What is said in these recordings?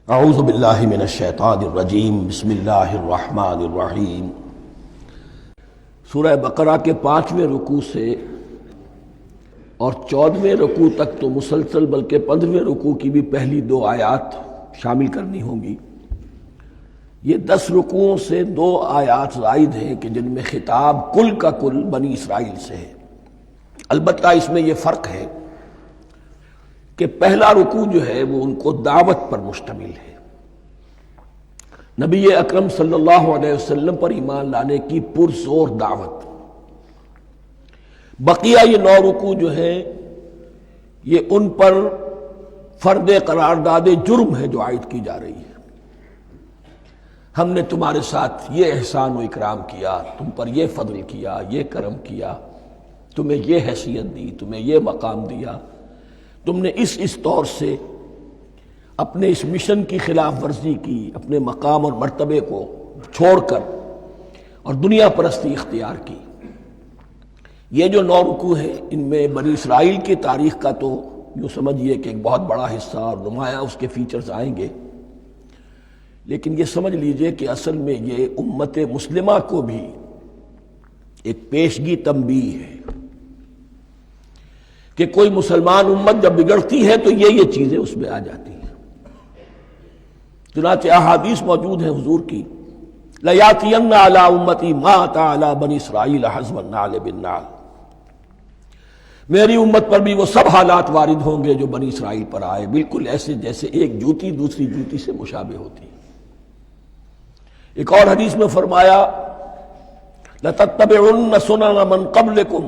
اعوذ باللہ من الشیطان الرجیم بسم اللہ الرحمن الرحیم۔ سورہ بقرہ کے 5ویں رکوع سے اور 14ویں رکوع تک تو مسلسل بلکہ 15ویں رکوع کی بھی پہلی 2 آیات شامل کرنی ہوں گی۔ یہ 10 رکوعوں سے 2 آیات زائد ہیں کہ جن میں خطاب کل کا کل بنی اسرائیل سے ہے۔ البتہ اس میں یہ فرق ہے کہ پہلا رکوع جو ہے وہ ان کو دعوت پر مشتمل ہے، نبی اکرم صلی اللہ علیہ وسلم پر ایمان لانے کی پرزور دعوت۔ بقیہ یہ 9 رکوع جو ہیں یہ ان پر فرد قرارداد جرم ہے جو عائد کی جا رہی ہے۔ ہم نے تمہارے ساتھ یہ احسان و اکرام کیا، تم پر یہ فضل کیا، یہ کرم کیا، تمہیں یہ حیثیت دی، تمہیں یہ مقام دیا، تم نے اس طور سے اپنے اس مشن کی خلاف ورزی کی، اپنے مقام اور مرتبے کو چھوڑ کر اور دنیا پرستی اختیار کی۔ یہ جو 9 رکوع ہیں ان میں بنی اسرائیل کی تاریخ کا تو یوں سمجھیے کہ ایک بہت بڑا حصہ اور نمایاں اس کے فیچرز آئیں گے، لیکن یہ سمجھ لیجئے کہ اصل میں یہ امت مسلمہ کو بھی ایک پیشگی تنبیہ ہے کہ کوئی مسلمان امت جب بگڑتی ہے تو یہ چیزیں اس میں آ جاتی ہیں۔ چنانچہ احادیث موجود ہیں حضور کی، لَيَأْتِيَنَّ عَلَىٰ أُمَّتِي مَا أَتَىٰ عَلَىٰ بَنِي إِسْرَائِيلَ حَزْوَ النَّعْلِ بِالنَّعْلِ۔ میری امت پر بھی وہ سب حالات وارد ہوں گے جو بنی اسرائیل پر آئے، بالکل ایسے جیسے ایک جوتی دوسری جوتی سے مشابہ ہوتی ہے۔ ایک اور حدیث میں فرمایا لَتَتَّبِعُنَّ سُنَنَ مَن قَبْلِكُمْ،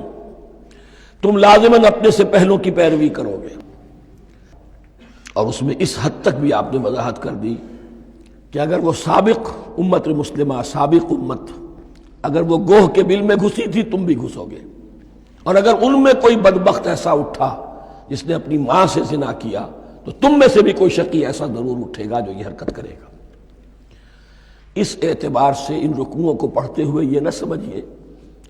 تم لازماً اپنے سے پہلوں کی پیروی کرو گے۔ اور اس میں اس حد تک بھی آپ نے وضاحت کر دی کہ اگر وہ سابق امت مسلمہ، سابق امت اگر وہ گوہ کے بل میں گھسی تھی، تم بھی گھسو گے، اور اگر ان میں کوئی بدبخت ایسا اٹھا جس نے اپنی ماں سے زنا کیا تو تم میں سے بھی کوئی شقی ایسا ضرور اٹھے گا جو یہ حرکت کرے گا۔ اس اعتبار سے ان رکوعوں کو پڑھتے ہوئے یہ نہ سمجھیے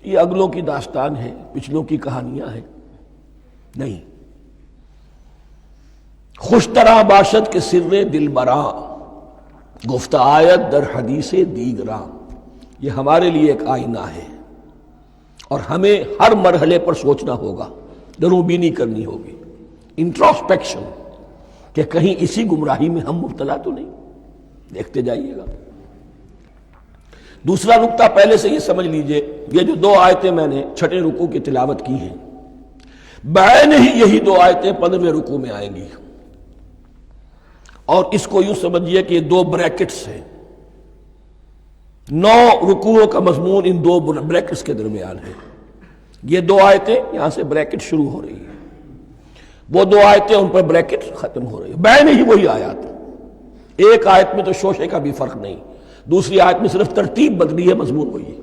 یہ اگلوں کی داستان ہے، پچھلوں کی کہانیاں ہیں، نہیں۔ خوش طرح باشد کے سر دل براں، گفت آیت در حدیث دیگراں، یہ ہمارے لیے ایک آئینہ ہے اور ہمیں ہر مرحلے پر سوچنا ہوگا، دروبینی کرنی ہوگی، انٹروسپیکشن، کہ کہیں اسی گمراہی میں ہم مبتلا تو نہیں، دیکھتے جائیے گا۔ دوسرا نقطہ پہلے سے یہ سمجھ لیجئے، یہ جو 2 آیتیں میں نے 6 رکوع کی تلاوت کی ہیں، بعین ہی یہی 2 آیتیں 15ویں رکوع میں آئیں گی، اور اس کو یوں سمجھیے کہ یہ 2 بریکٹس ہیں۔ 9 رکوعوں کا مضمون ان 2 بریکٹس کے درمیان ہے۔ یہ 2 آیتیں یہاں سے بریکٹ شروع ہو رہی ہیں، وہ 2 آیتیں ان پر بریکٹ ختم ہو رہی ہیں، بعین ہی وہی آیات۔ ایک آیت میں تو شوشے کا بھی فرق نہیں، دوسری آیت میں صرف ترتیب بدلی ہے، مضمون وہی ہے۔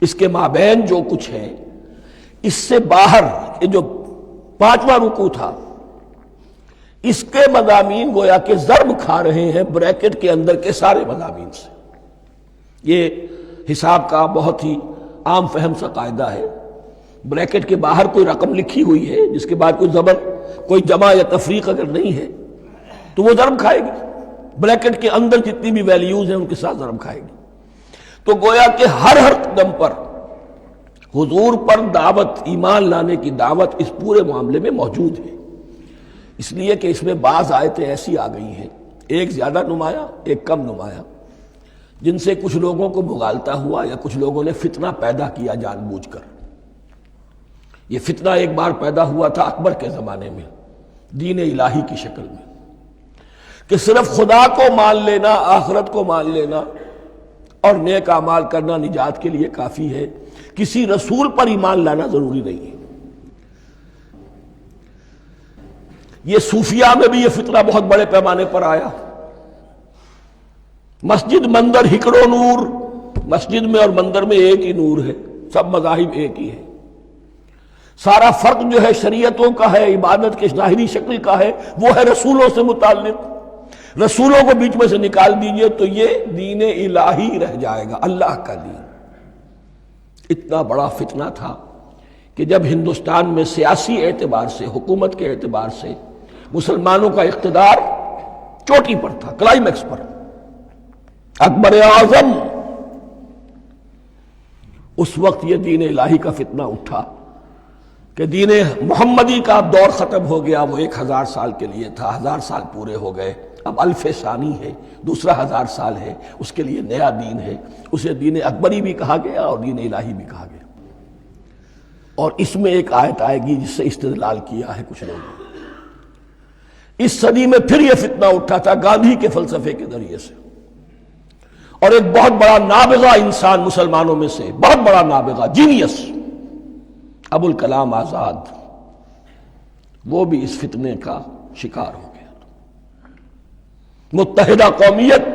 اس کے مابین جو کچھ ہے، اس سے باہر یہ جو 5واں رکوع تھا، اس کے مضامین گویا کہ ضرب کھا رہے ہیں بریکٹ کے اندر کے سارے مضامین سے۔ یہ حساب کا بہت ہی عام فہم سا قاعدہ ہے، بریکٹ کے باہر کوئی رقم لکھی ہوئی ہے جس کے بعد کوئی زبر، کوئی جمع یا تفریق اگر نہیں ہے تو وہ ضرب کھائے گی، بریکٹ کے اندر جتنی بھی ویلیوز ہیں ان کے ساتھ ضرب کھائے گی۔ تو گویا کہ ہر قدم پر حضور پر دعوت، ایمان لانے کی دعوت اس پورے معاملے میں موجود ہے، اس لیے کہ اس میں بعض آیتیں ایسی آ گئی ہیں، ایک زیادہ نمایاں ایک کم نمایاں، جن سے کچھ لوگوں کو مغالطہ ہوا یا کچھ لوگوں نے فتنہ پیدا کیا جان بوجھ کر۔ یہ فتنہ ایک بار پیدا ہوا تھا اکبر کے زمانے میں، دین الہی کی شکل میں، کہ صرف خدا کو مان لینا، آخرت کو مان لینا اور نیک اعمال کرنا نجات کے لیے کافی ہے، کسی رسول پر ایمان لانا ضروری نہیں ہے۔ یہ صوفیاء میں بھی یہ فتنہ بہت بڑے پیمانے پر آیا۔ مسجد مندر ہکڑو نور، مسجد میں اور مندر میں ایک ہی نور ہے، سب مذاہب ایک ہی ہے، سارا فرق جو ہے شریعتوں کا ہے، عبادت کے ظاہری شکل کا ہے، وہ ہے رسولوں سے متعلق۔ رسولوں کو بیچ میں سے نکال دیجئے تو یہ دین الہی رہ جائے گا، اللہ کا دین۔ اتنا بڑا فتنہ تھا کہ جب ہندوستان میں سیاسی اعتبار سے، حکومت کے اعتبار سے مسلمانوں کا اقتدار چوٹی پر تھا، کلائمیکس پر، اکبر اعظم۔ اس وقت یہ دین الہی کا فتنہ اٹھا کہ دین محمدی کا اب دور ختم ہو گیا، وہ 1000 سال کے لیے تھا، 1000 سال پورے ہو گئے، اب الف ثانی ہے، دوسرا 1000 سال ہے، اس کے لیے نیا دین ہے، اسے دین اکبری بھی کہا گیا اور دین الہی بھی کہا گیا۔ اور اس میں ایک آیت آئے گی جس سے استدلال کیا ہے کچھ لوگوں نے۔ اس صدی میں پھر یہ فتنہ اٹھا تھا گاندھی کے فلسفے کے ذریعے سے، اور ایک بہت بڑا نابغہ انسان مسلمانوں میں سے، بہت بڑا نابغہ، جینیس، ابوالکلام آزاد، وہ بھی اس فتنے کا شکار ہو گیا۔ متحدہ قومیت،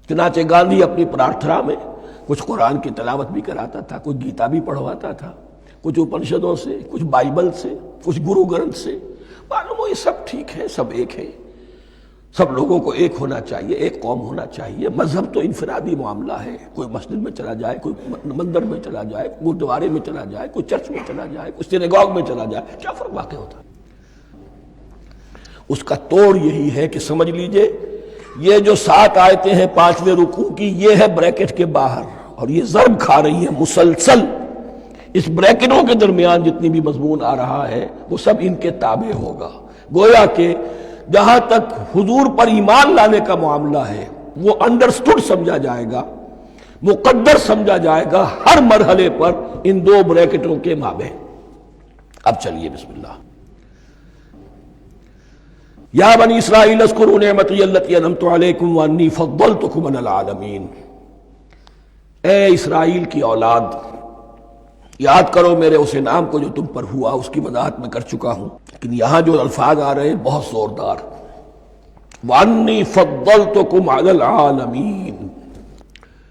چنانچہ گاندھی اپنی پرارتھنا میں کچھ قرآن کی تلاوت بھی کراتا تھا، کچھ گیتا بھی پڑھواتا تھا، کچھ اپنشدوں سے، کچھ بائبل سے، کچھ گرو گرنتھ سے، معلوم ہو یہ سب ٹھیک ہے، سب ایک ہے، سب لوگوں کو ایک ہونا چاہیے، ایک قوم ہونا چاہیے، مذہب تو انفرادی معاملہ ہے، کوئی مسجد میں چلا جائے، کوئی مندر میں چلا جائے، گردوارے میں چلا جائے، کوئی چرچ میں چلا جائے، کوئی سینیگاگ میں چلا جائے، کیا فرق واقع ہوتا ہے؟ اس کا توڑ یہی ہے کہ سمجھ لیجئے یہ جو 7 آیتیں ہیں 5ویں رکوع کی، یہ ہے بریکٹ کے باہر، اور یہ ضرب کھا رہی ہے مسلسل۔ اس بریکٹوں کے درمیان جتنی بھی مضمون آ رہا ہے وہ سب ان کے تابع ہوگا۔ گویا کہ جہاں تک حضور پر ایمان لانے کا معاملہ ہے وہ انڈرسٹوڈ سمجھا جائے گا، مقدر سمجھا جائے گا ہر مرحلے پر ان 2 بریکٹوں کے مابین۔ اب چلیے بسم اللہ۔ یا بنی اسرائیل اذکروا نعمتی التی انعمت علیکم وانی فضلتکم علی العالمین۔ اے اسرائیل کی اولاد، یاد کرو میرے اس انعام کو جو تم پر ہوا، اس کی وضاحت میں کر چکا ہوں، لیکن یہاں جو الفاظ آ رہے ہیں بہت زوردار۔ وانی فضلتکم علی العالمین،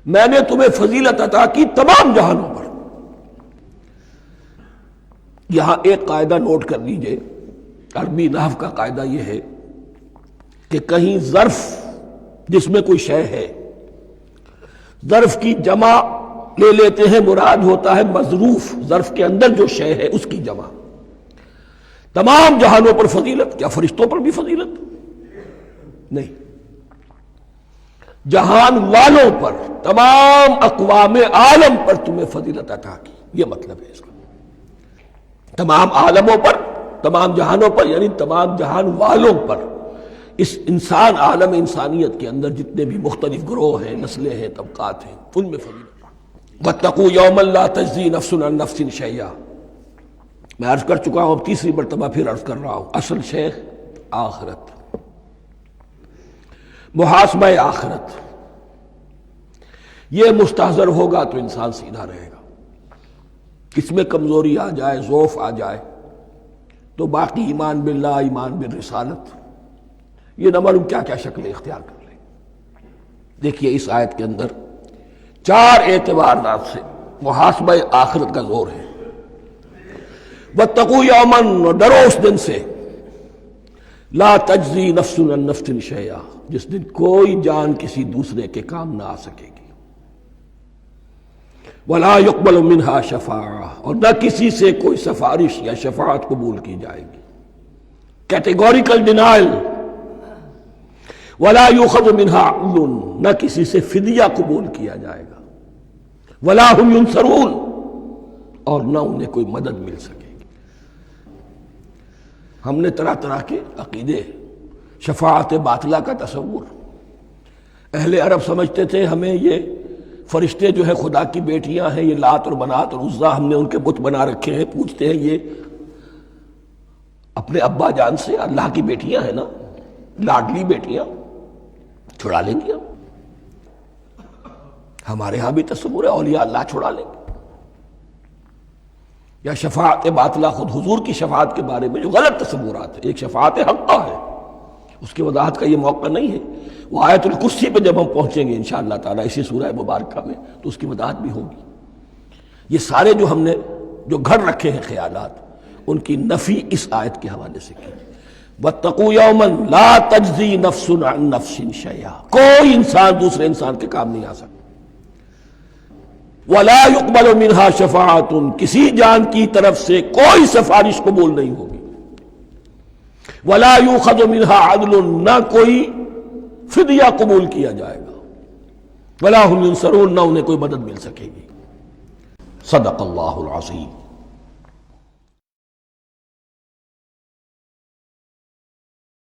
میں نے تمہیں فضیلت عطا کی تمام جہانوں پر۔ یہاں ایک قاعدہ نوٹ کر لیجئے، عربی نحو کا قاعدہ یہ ہے کہ کہیں ظرف جس میں کوئی شے ہے، ظرف کی جمع لے لیتے ہیں، مراد ہوتا ہے مظروف، ظرف کے اندر جو شے ہے اس کی جمع۔ تمام جہانوں پر فضیلت، کیا فرشتوں پر بھی فضیلت؟ نہیں، جہان والوں پر، تمام اقوام عالم پر تمہیں فضیلت عطا کی، یہ مطلب ہے اس کا۔ تمام عالموں پر، تمام جہانوں پر، یعنی تمام جہان والوں پر، اس انسان عالم انسانیت کے اندر جتنے بھی مختلف گروہ ہیں، نسلیں ہیں، طبقات ہیں، ان میں فضیلت۔ وَاتَّقُوا يَوْمًا لَا تَجْزِي نَفْسٌ عَن نَفْسٍ شَيْئًا، میں عرض کر چکا ہوں، اب تیسری مرتبہ پھر عرض کر رہا ہوں، اصل شیخ آخرت، محاسبہ آخرت، یہ مستحضر ہوگا تو انسان سیدھا رہے گا۔ کس میں کمزوری آ جائے، ضعف آ جائے، تو باقی ایمان باللہ، ایمان بالرسالت، یہ نہ معلوم کیا کیا شکلیں اختیار کر لیں۔ دیکھیے اس آیت کے اندر 4 اعتبارات سے محاسبہ آخرت کا زور ہے۔ وَاتَّقُوا يَوْمًا، ڈرو اس دن سے، لا تجزی نفس عن نفس شیئا، جس دن کوئی جان کسی دوسرے کے کام نہ آ سکے گی، ولا يقبل منها شفاعہ، اور نہ کسی سے کوئی سفارش یا شفاعت قبول کی جائے گی، کیٹیگوریکل ڈینائل، ولا يؤخذ منها عدل، نہ کسی سے فدیہ قبول کیا جائے گا، ولا هم ينصرون، اور نہ انہیں کوئی مدد مل سکے گی۔ ہم نے طرح طرح کے عقیدے، شفاعت باطلہ کا تصور، اہل عرب سمجھتے تھے ہمیں یہ فرشتے جو ہے خدا کی بیٹیاں ہیں، یہ لات اور منات اور عزا ہم نے ان کے بت بنا رکھے ہیں، پوچھتے ہیں یہ اپنے ابا جان سے اللہ کی بیٹیاں ہیں نا، لاڈلی بیٹیاں، چھڑا لیں گے ہمارے ہاں بھی تصور ہے اولیاء اللہ چھڑا لیں گے۔ یا شفاعت باطلہ، خود حضور کی شفاعت کے بارے میں جو غلط تصورات ہیں، ایک شفاعت حقہ ہے، اس کی وضاحت کا یہ موقع نہیں ہے، وہ آیت الکرسی پہ جب ہم پہنچیں گے انشاءاللہ تعالیٰ اسی سورہ مبارکہ میں تو اس کی وضاحت بھی ہوگی۔ یہ سارے جو ہم نے جو گھڑ رکھے ہیں خیالات، ان کی نفی اس آیت کے حوالے سے کی۔ وَاتَّقُوا يَوْمًا لَا تَجْزِي نَفْسٌ عَن نَفْسٍ شَيْئًا، کوئی انسان دوسرے انسان کے کام نہیں آ سکتا، وَلَا يُقْبَلُ مِنْهَا شَفَاعَةٌ، کسی جان کی طرف سے کوئی سفارش قبول نہیں ہوگی، ولا یؤخذ منها عدل، نہ کوئی فدیہ قبول کیا جائے گا، ولا هم ینصرون، نہ انہیں کوئی مدد مل سکے گی۔ صدق اللہ العظیم۔